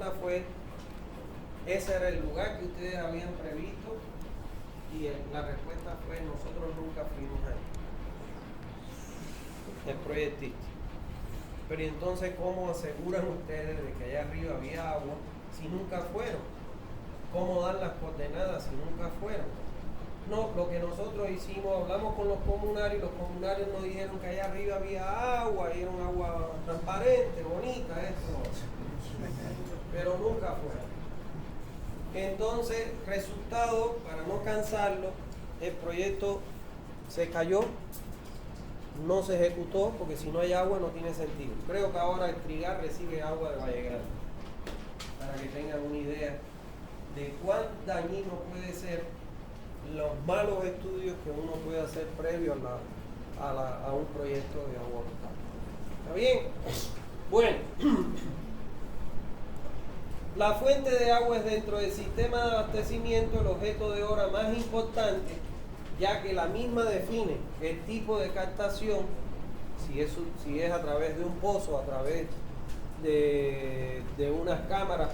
respuesta fue, ese era el lugar que ustedes habían previsto, y la respuesta fue, nosotros nunca fuimos ahí. El proyectista. Pero entonces, ¿cómo aseguran ustedes de que allá arriba había agua si nunca fueron? ¿Cómo dan las coordenadas si nunca fueron? No, lo que nosotros hicimos, hablamos con los comunarios, y los comunarios nos dijeron que allá arriba había agua, y era un agua transparente, bonita, eso. Pero nunca fueron. Entonces, resultado, para no cansarlo, el proyecto se cayó, no se ejecutó, porque si no hay agua no tiene sentido. Creo que ahora el Trigar recibe agua de Valle Grande, para que tengan una idea de cuán dañino puede ser los malos estudios que uno puede hacer previo a un proyecto de agua potable. ¿Está bien? Bueno, la fuente de agua es dentro del sistema de abastecimiento el objeto de obra más importante, ya que la misma define el tipo de captación, si es a través de un pozo, a través de unas cámaras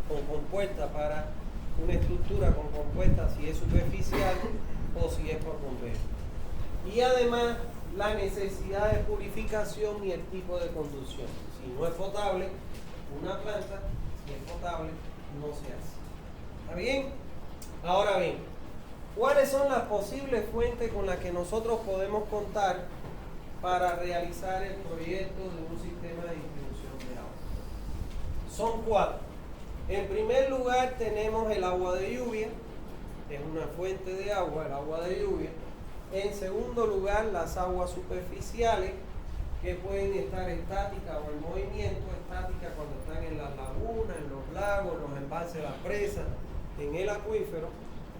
con compuerta para una estructura con compuesta, si es superficial o si es por bombeo. Y además la necesidad de purificación y el tipo de conducción. Si no es potable, una planta, si es potable, no se hace. ¿Está bien? Ahora bien, ¿cuáles son las posibles fuentes con las que nosotros podemos contar para realizar el proyecto de un sistema de distribución de agua? Son 4. En primer lugar tenemos el agua de lluvia, es una fuente de agua, el agua de lluvia. En segundo lugar, las aguas superficiales, que pueden estar estáticas o en movimiento, estáticas cuando están en las lagunas, en los lagos, en los embalses, las presas, en el acuífero,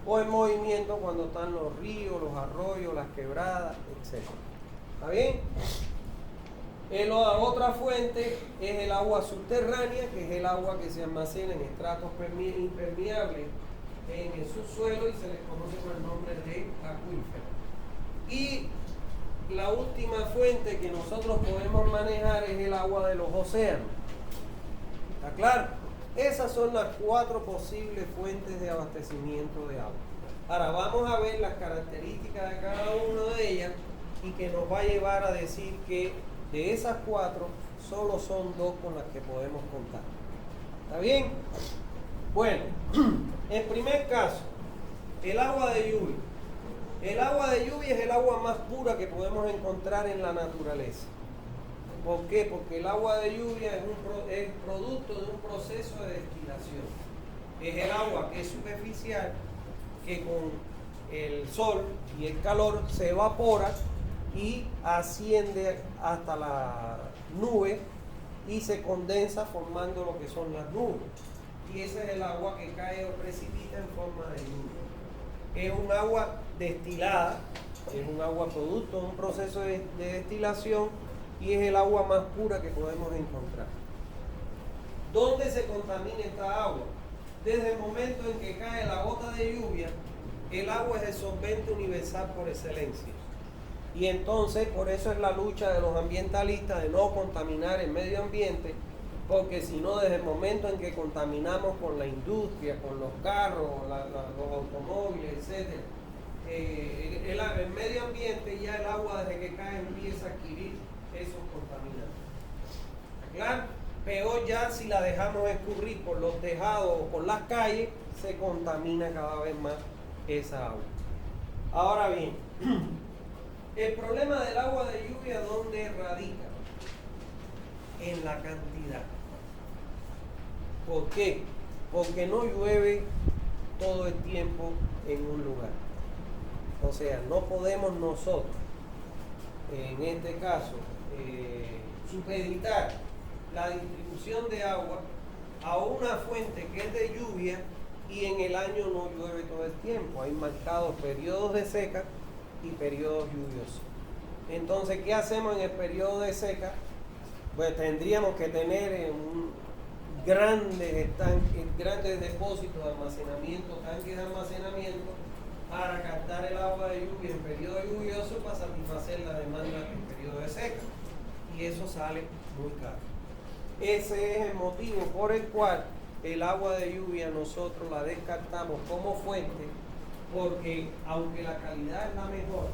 o en movimiento cuando están los ríos, los arroyos, las quebradas, etc. ¿Está bien? La otra fuente es el agua subterránea, que es el agua que se almacena en estratos impermeables en el subsuelo y se les conoce por el nombre de acuífero. Y la última fuente que nosotros podemos manejar es el agua de los océanos. ¿Está claro? Esas son las 4 posibles fuentes de abastecimiento de agua. Ahora vamos a ver las características de cada una de ellas y que nos va a llevar a decir que de esas 4 solo son 2 con las que podemos contar. ¿Está bien? Bueno, en primer caso, el agua de lluvia. El agua de lluvia es el agua más pura que podemos encontrar en la naturaleza. ¿Por qué? Porque el agua de lluvia es producto de un proceso de destilación. Es el agua que es superficial, que con el sol y el calor se evapora y asciende hasta la nube y se condensa formando lo que son las nubes. Y ese es el agua que cae o precipita en forma de lluvia. Es un agua destilada, es un agua producto de un proceso de destilación y es el agua más pura que podemos encontrar. ¿Dónde se contamina esta agua? Desde el momento en que cae la gota de lluvia, el agua es el solvente universal por excelencia. Y entonces, por eso es la lucha de los ambientalistas de no contaminar el medio ambiente, porque si no, desde el momento en que contaminamos con la industria, con los carros, los automóviles, etc., el medio ambiente, ya el agua desde que cae empieza a adquirir esos contaminantes. ¿Claro? Peor ya si la dejamos escurrir por los tejados o por las calles, se contamina cada vez más esa agua. Ahora bien, el problema del agua de lluvia, ¿dónde radica? En la cantidad. ¿Por qué? Porque no llueve todo el tiempo en un lugar. O sea, no podemos nosotros, en este caso, supeditar la distribución de agua a una fuente que es de lluvia y en el año no llueve todo el tiempo. Hay marcados periodos de seca y periodos lluviosos. Entonces, ¿qué hacemos en el periodo de seca? Pues tendríamos que tener grandes depósitos de almacenamiento, tanques de almacenamiento, para captar el agua de lluvia en periodo lluvioso para satisfacer la demanda en periodo de seca. Y eso sale muy caro. Ese es el motivo por el cual el agua de lluvia nosotros la descartamos como fuente, porque aunque la calidad es la mejor,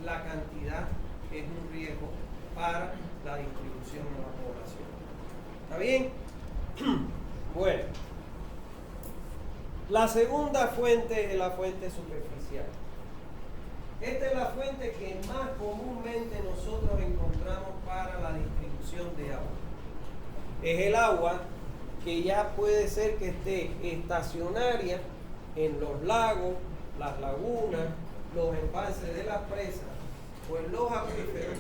la cantidad es un riesgo para la distribución de la población. ¿Está bien? Bueno, la segunda fuente es la fuente superficial. Esta es la fuente que más comúnmente nosotros encontramos para la distribución de agua. Es el agua que ya puede ser que esté estacionaria en los lagos, las lagunas, los embalses de las presas o en los acuíferos,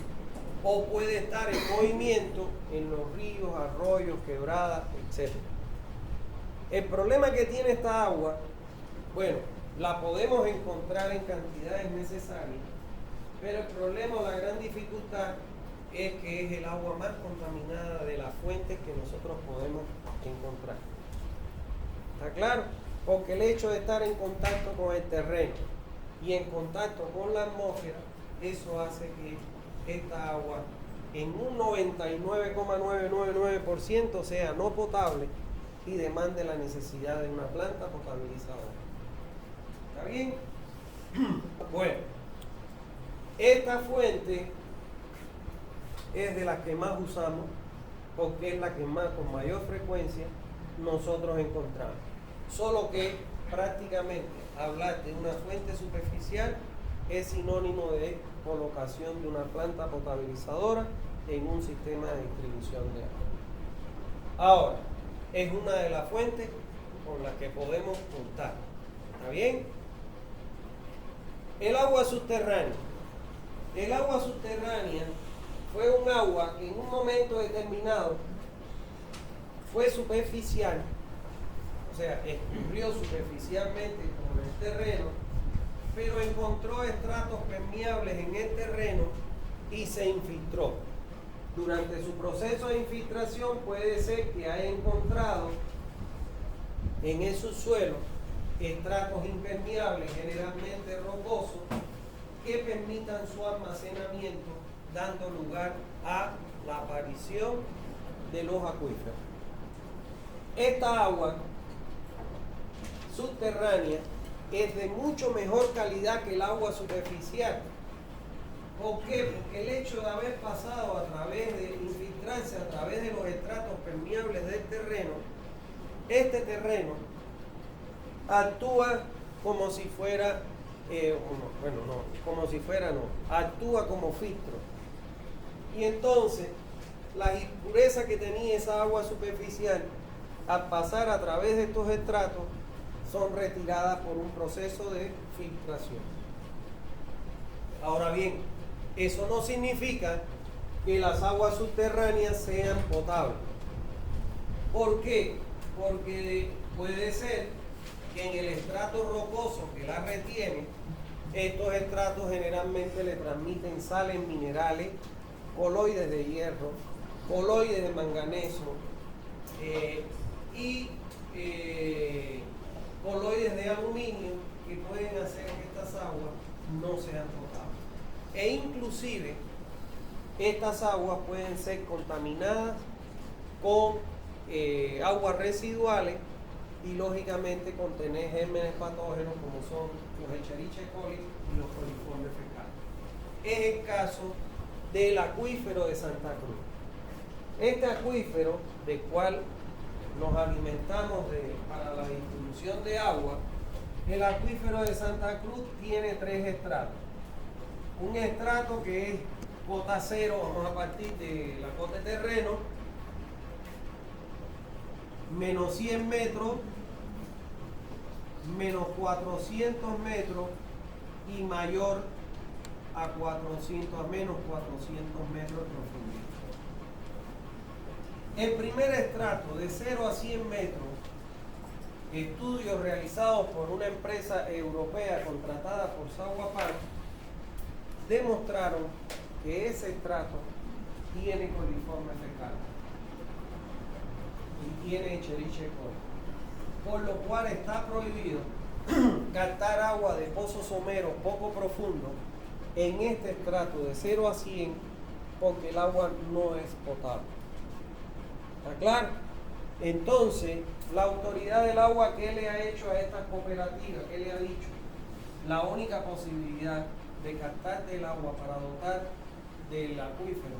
o puede estar en movimiento en los ríos, arroyos, quebradas, etc. El problema que tiene esta agua, bueno, la podemos encontrar en cantidades necesarias, pero el problema, la gran dificultad es que es el agua más contaminada de las fuentes que nosotros podemos encontrar. ¿Está claro? Porque el hecho de estar en contacto con el terreno y en contacto con la atmósfera, eso hace que esta agua en un 99,999% sea no potable y demande la necesidad de una planta potabilizadora. ¿Está bien? Bueno, esta fuente es de las que más usamos porque es la que más, con mayor frecuencia, nosotros encontramos. Solo que prácticamente hablar de una fuente superficial es sinónimo de colocación de una planta potabilizadora en un sistema de distribución de agua. Ahora, es una de las fuentes con las que podemos contar. ¿Está bien? El agua subterránea. El agua subterránea fue un agua que en un momento determinado fue superficial, o sea, escurrió superficialmente por el terreno, pero encontró estratos permeables en el terreno y se infiltró. Durante su proceso de infiltración puede ser que haya encontrado en esos suelos estratos impermeables, generalmente rocosos, que permitan su almacenamiento, dando lugar a la aparición de los acuíferos. Esta agua subterránea es de mucho mejor calidad que el agua superficial. ¿Por qué? Porque el hecho de haber pasado a través de infiltrarse a través de los estratos permeables del terreno, este terreno actúa como si fuera, actúa como filtro. Y entonces, las impurezas que tenía esa agua superficial, al pasar a través de estos estratos, son retiradas por un proceso de filtración. Ahora bien, eso no significa que las aguas subterráneas sean potables. ¿Por qué? Porque puede ser que en el estrato rocoso que la retiene, estos estratos generalmente le transmiten sales minerales, coloides de hierro, coloides de manganeso y coloides de aluminio que pueden hacer que estas aguas no sean potables. E inclusive estas aguas pueden ser contaminadas con aguas residuales y lógicamente contener gérmenes patógenos como son los Escherichia coli y los coliformes fecales. Es el caso del acuífero de Santa Cruz. Este acuífero, del cual nos alimentamos para la distribución de agua, el acuífero de Santa Cruz tiene 3 estratos. Un estrato que es cota cero, vamos a partir de la cota de terreno, menos 100 metros, menos 400 metros y mayor a 400, a menos 400 metros de profundidad. El primer estrato de 0 a 100 metros, estudios realizados por una empresa europea contratada por Saguapar, demostraron que ese estrato tiene coliformes fecales y tiene Escherichia coli, por lo cual está prohibido captar agua de pozos someros poco profundos en este estrato de 0 a 100 porque el agua no es potable. ¿Está claro? Entonces, la autoridad del agua, ¿qué le ha hecho a estas cooperativas? ¿Qué le ha dicho? La única posibilidad de captar del agua para dotar del acuífero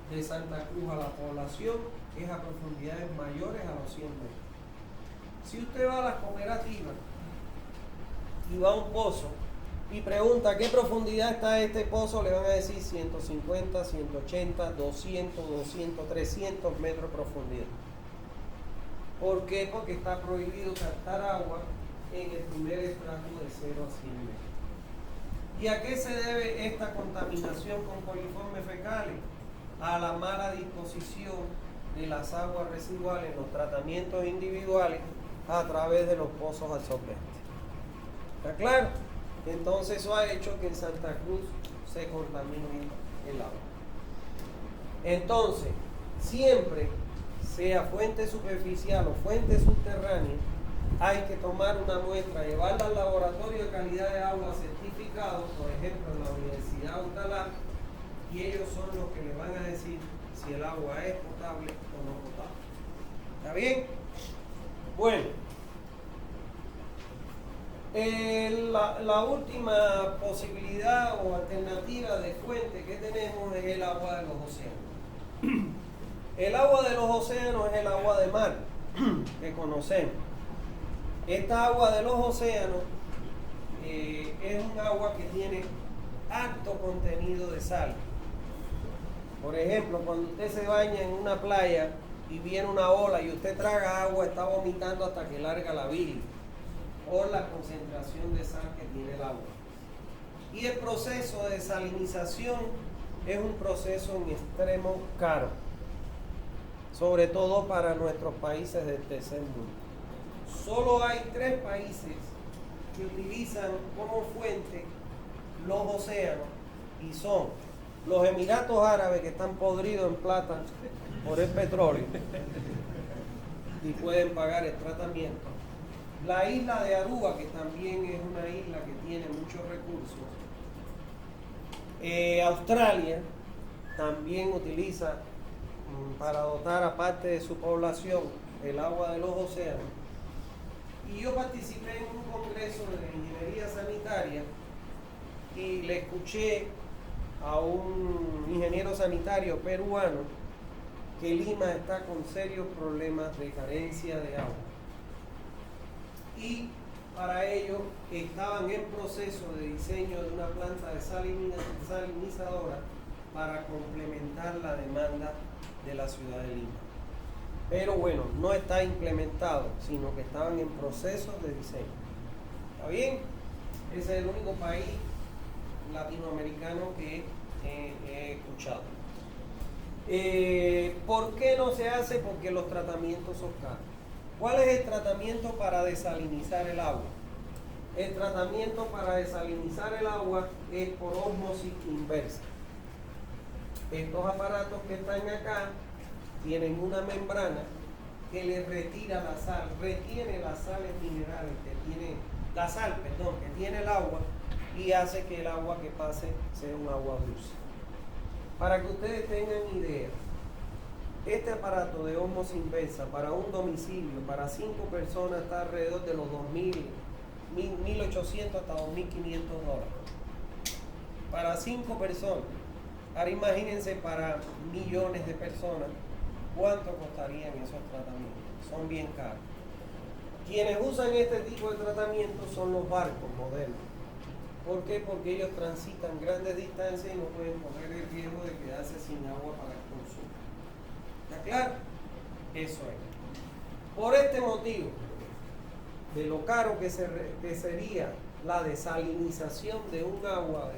de Santa Cruz a la población es a profundidades mayores a los 100 metros. Si usted va a las cooperativas y va a un pozo y pregunta qué profundidad está este pozo, le van a decir 150, 180, 200, 200, 300 metros de profundidad. ¿Por qué? Porque está prohibido captar agua en el primer estrato de 0 a 100 metros. ¿Y a qué se debe esta contaminación con coliformes fecales? A la mala disposición de las aguas residuales en los tratamientos individuales a través de los pozos absorbentes. ¿Está claro? Entonces eso ha hecho que en Santa Cruz se contamine el agua. Entonces, siempre, sea fuente superficial o fuente subterránea, hay que tomar una muestra, llevarla al laboratorio de calidad de agua certificado, por ejemplo en la Universidad de Alcalá, y ellos son los que le van a decir si el agua es potable o no potable. ¿Está bien? Bueno, la última posibilidad o alternativa de fuente que tenemos es el agua de los océanos. El agua de los océanos es el agua de mar que conocemos. Esta agua de los océanos es un agua que tiene alto contenido de sal. Por ejemplo, cuando usted se baña en una playa y viene una ola y usted traga agua, está vomitando hasta que larga la bilis por la concentración de sal que tiene el agua. Y el proceso de desalinización es un proceso en extremo caro, sobre todo para nuestros países del tercer mundo. Solo hay 3 países que utilizan como fuente los océanos y son los Emiratos Árabes, que están podridos en plata por el petróleo y pueden pagar el tratamiento. La isla de Aruba, que también es una isla que tiene muchos recursos. Australia también utiliza para dotar a parte de su población el agua de los océanos. Y yo participé en un congreso de ingeniería sanitaria y le escuché a un ingeniero sanitario peruano que Lima está con serios problemas de carencia de agua. Y para ello estaban en proceso de diseño de una planta de salinizadora para complementar la demanda de la ciudad de Lima. Pero bueno, no está implementado, sino que estaban en proceso de diseño. ¿Está bien? Ese es el único país latinoamericano que he escuchado. ¿Por qué no se hace? Porque los tratamientos son caros. ¿Cuál es el tratamiento para desalinizar el agua? El tratamiento para desalinizar el agua es por ósmosis inversa. Estos aparatos que están acá tienen una membrana que le retira la sal, retiene las sales minerales que tiene, la sal, perdón, que tiene el agua y hace que el agua que pase sea un agua dulce. Para que ustedes tengan idea, este aparato de ósmosis inversa para un domicilio, para 5 personas, está alrededor de los 2.000, 1.800 hasta 2.500 dólares. Para 5 personas. Ahora imagínense para millones de personas, ¿cuánto costarían esos tratamientos? Son bien caros. Quienes usan este tipo de tratamientos son los barcos modernos. ¿Por qué? Porque ellos transitan grandes distancias y no pueden correr el riesgo de quedarse sin agua para el consumo. ¿Está claro? Eso es. Por este motivo, de lo caro que sería la desalinización de un agua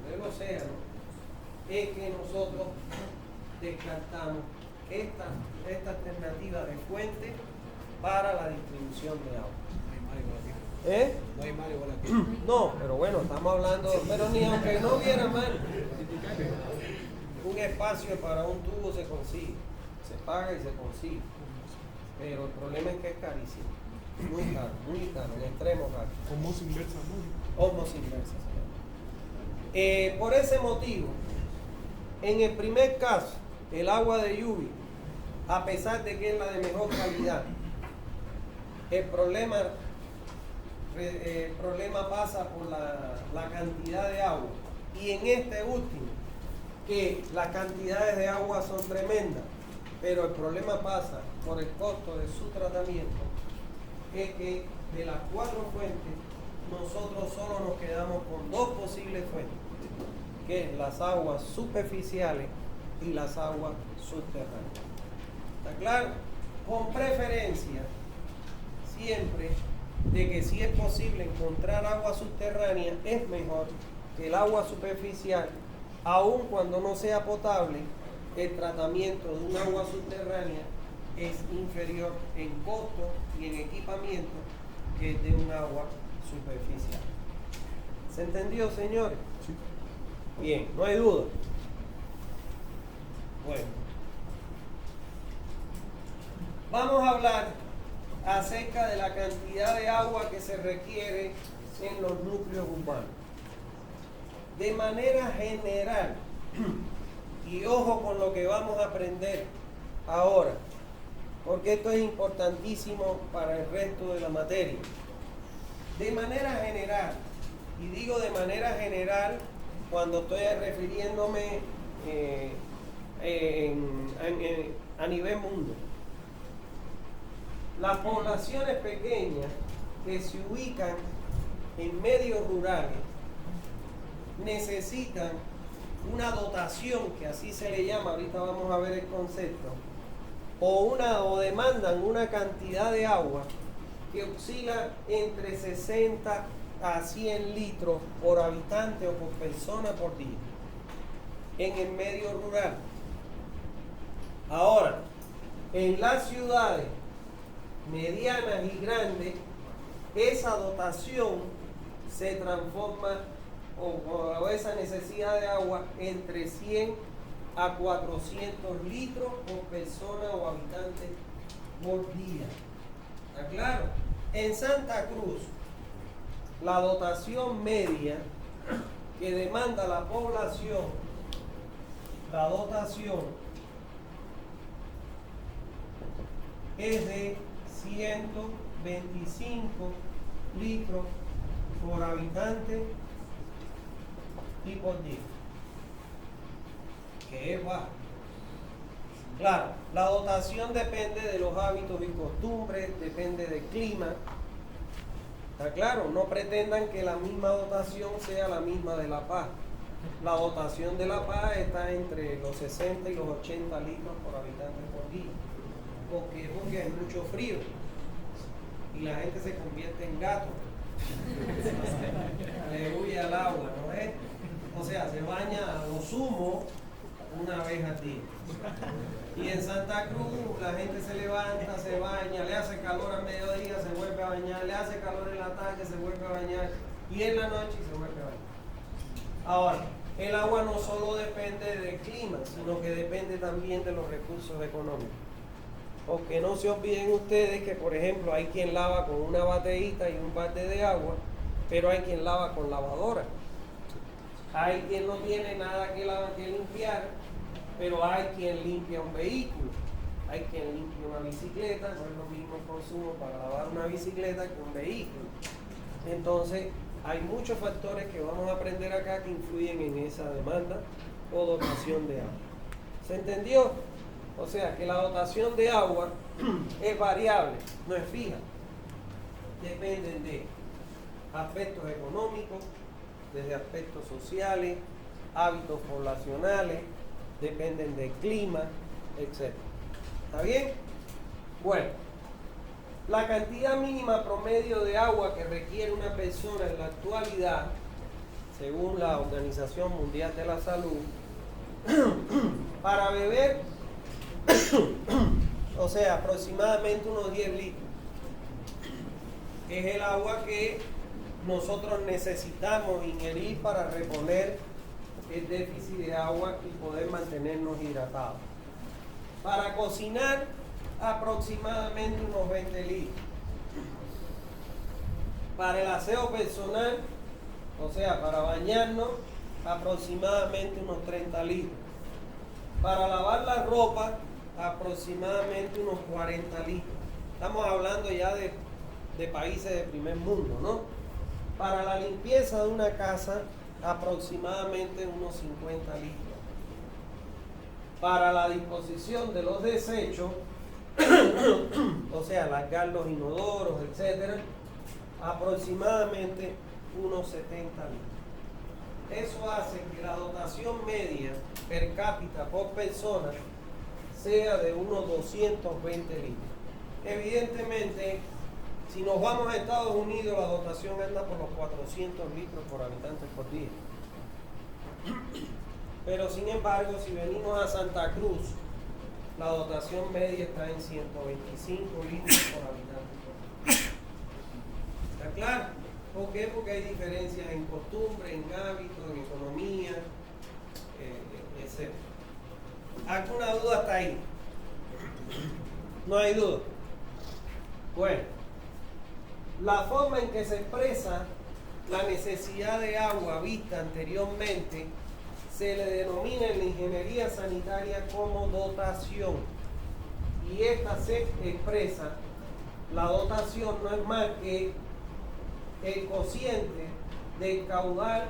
del océano, es que nosotros descartamos esta alternativa de fuente para la distribución de agua. No hay mar igual aquí. No, pero bueno, estamos hablando, pero ni aunque no hubiera mar, un espacio para un tubo se consigue, se paga y se consigue, pero el problema es que es carísimo, muy caro, en extremo caro. Osmosis inversa, ¿no? Osmosis inversa se llama. Por ese motivo, en el primer caso, el agua de lluvia, a pesar de que es la de mejor calidad. El problema pasa por la cantidad de agua. Y en este último, que las cantidades de agua son tremendas, pero el problema pasa por el costo de su tratamiento, es que de las 4 fuentes, nosotros solo nos quedamos con 2 posibles fuentes, que es las aguas superficiales y las aguas subterráneas. ¿Está claro? Con preferencia, siempre, de que si es posible encontrar agua subterránea, es mejor que el agua superficial, aun cuando no sea potable. El tratamiento de un agua subterránea es inferior en costo y en equipamiento que el de un agua superficial. ¿Se entendió, señores? Sí. Bien, no hay duda. Bueno, vamos a hablar acerca de la cantidad de agua que se requiere en los núcleos urbanos. De manera general, y ojo con lo que vamos a aprender ahora, porque esto es importantísimo para el resto de la materia. De manera general, y digo de manera general cuando estoy refiriéndome a nivel mundo, las poblaciones pequeñas que se ubican en medios rurales necesitan una dotación, que así se le llama, ahorita vamos a ver el concepto, o demandan una cantidad de agua que oscila entre 60 a 100 litros por habitante o por persona por día en el medio rural. Ahora, en las ciudades medianas y grandes, esa dotación se transforma, o esa necesidad de agua, entre 100 a 400 litros por persona o habitante por día. ¿Está claro? En Santa Cruz, la dotación media que demanda la población, la dotación es de 125 litros por habitante y por día, que es bajo. Claro, la dotación depende de los hábitos y costumbres, depende del clima. ¿Está claro? No pretendan que la misma dotación sea la misma de La Paz. La dotación de La Paz está entre los 60 y los 80 litros por habitante por día. Porque hay mucho frío y la gente se convierte en gato. Le huye al agua, ¿no es? O sea, se baña a lo sumo una vez al día. Y en Santa Cruz la gente se levanta, se baña, le hace calor a mediodía, se vuelve a bañar, le hace calor en la tarde, se vuelve a bañar, y en la noche se vuelve a bañar. Ahora, el agua no solo depende del clima, sino que depende también de los recursos económicos. Porque no se olviden ustedes que, por ejemplo, hay quien lava con una bateíta y un balde de agua, pero hay quien lava con lavadora. Hay quien no tiene nada que limpiar, pero hay quien limpia un vehículo. Hay quien limpia una bicicleta, no es lo mismo el consumo para lavar una bicicleta que un vehículo. Entonces, hay muchos factores que vamos a aprender acá que influyen en esa demanda o dotación de agua. ¿Se entendió? O sea, que la dotación de agua es variable, no es fija. Dependen de aspectos económicos, desde aspectos sociales, hábitos poblacionales, dependen del clima, etc. ¿Está bien? Bueno, la cantidad mínima promedio de agua que requiere una persona en la actualidad, según la Organización Mundial de la Salud, para beber, o sea, aproximadamente unos 10 litros, es el agua que nosotros necesitamos ingerir para reponer el déficit de agua y poder mantenernos hidratados. Para cocinar, aproximadamente unos 20 litros. Para el aseo personal, o sea, para bañarnos, aproximadamente unos 30 litros. Para lavar la ropa, aproximadamente unos 40 litros. Estamos hablando ya de países de primer mundo, ¿no? Para la limpieza de una casa, aproximadamente unos 50 litros. Para la disposición de los desechos, o sea, largar los inodoros, etcétera, aproximadamente unos 70 litros. Eso hace que la dotación media per cápita por persona sea de unos 220 litros. Evidentemente, si nos vamos a Estados Unidos, la dotación anda por los 400 litros por habitante por día. Pero sin embargo, si venimos a Santa Cruz, la dotación media está en 125 litros por habitante por día. ¿Está claro? ¿Por qué? Porque hay diferencias en costumbre, en hábitos, en economía, etc. ¿Alguna duda hasta ahí? No hay duda. Bueno, la forma en que se expresa la necesidad de agua vista anteriormente se le denomina en la ingeniería sanitaria como dotación. Y esta se expresa, la dotación no es más que el cociente del caudal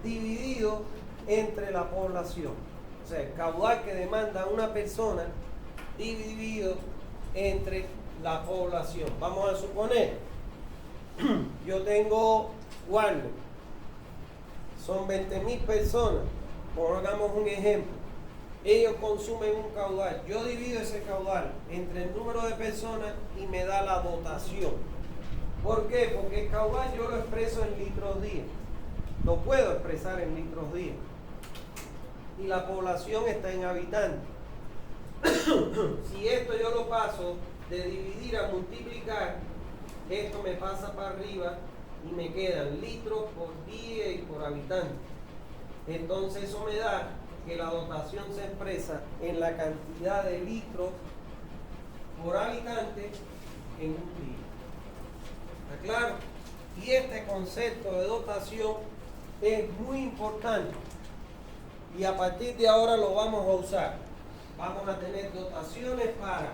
dividido entre la población. O sea, el caudal que demanda una persona dividido entre la población. Vamos a suponer, yo tengo Warner, son 20.000 personas, pongamos un ejemplo, ellos consumen un caudal, yo divido ese caudal entre el número de personas y me da la dotación. ¿Por qué? Porque el caudal yo lo expreso en litros día, lo puedo expresar en litros día, y la población está en habitantes. Si esto yo lo paso de dividir a multiplicar, esto me pasa para arriba y me quedan litros por día y por habitante. Entonces eso me da que la dotación se expresa en la cantidad de litros por habitante en un día. ¿Está claro? Y este concepto de dotación es muy importante y a partir de ahora lo vamos a usar. Vamos a tener dotaciones para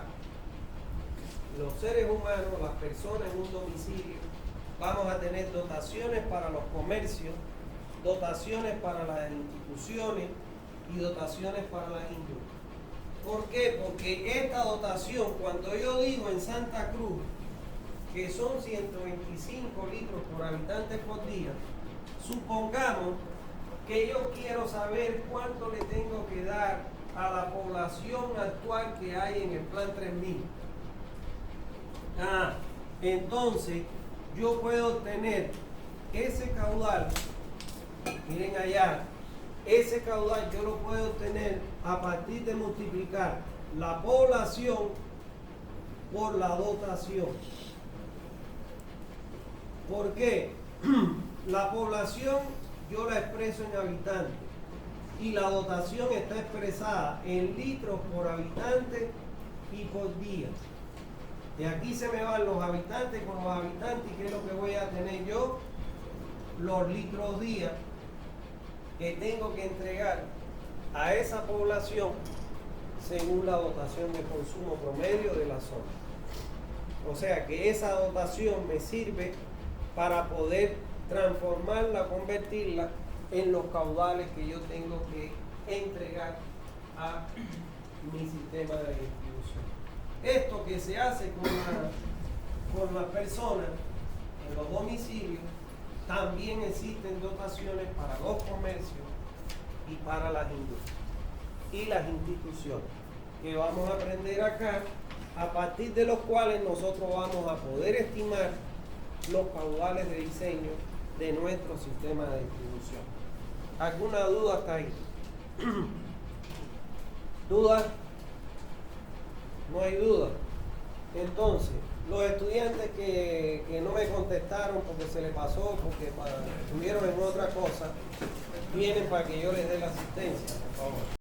los seres humanos, las personas en un domicilio. Vamos a tener dotaciones para los comercios, dotaciones para las instituciones y dotaciones para las industrias. ¿Por qué? Porque esta dotación, cuando yo digo en Santa Cruz que son 125 litros por habitante por día, supongamos que yo quiero saber cuánto le tengo que dar a la población actual que hay en el plan 3000. Entonces yo puedo obtener ese caudal, miren allá, ese caudal yo lo puedo obtener a partir de multiplicar la población por la dotación. ¿Por qué? La población yo la expreso en habitantes y la dotación está expresada en litros por habitante y por día. De aquí se me van los habitantes con los habitantes, y ¿qué es lo que voy a tener yo? Los litros día que tengo que entregar a esa población según la dotación de consumo promedio de la zona. O sea que esa dotación me sirve para poder transformarla, convertirla en los caudales que yo tengo que entregar a mi sistema de distribución. Esto que se hace con las personas en los domicilios, también existen dotaciones para los comercios y para las industrias y las instituciones, que vamos a aprender acá, a partir de los cuales nosotros vamos a poder estimar los caudales de diseño de nuestro sistema de distribución. ¿Alguna duda hasta ahí? ¿Dudas? No hay duda. Entonces, los estudiantes que no me contestaron porque se les pasó, porque estuvieron en otra cosa, vienen para que yo les dé la asistencia, por favor.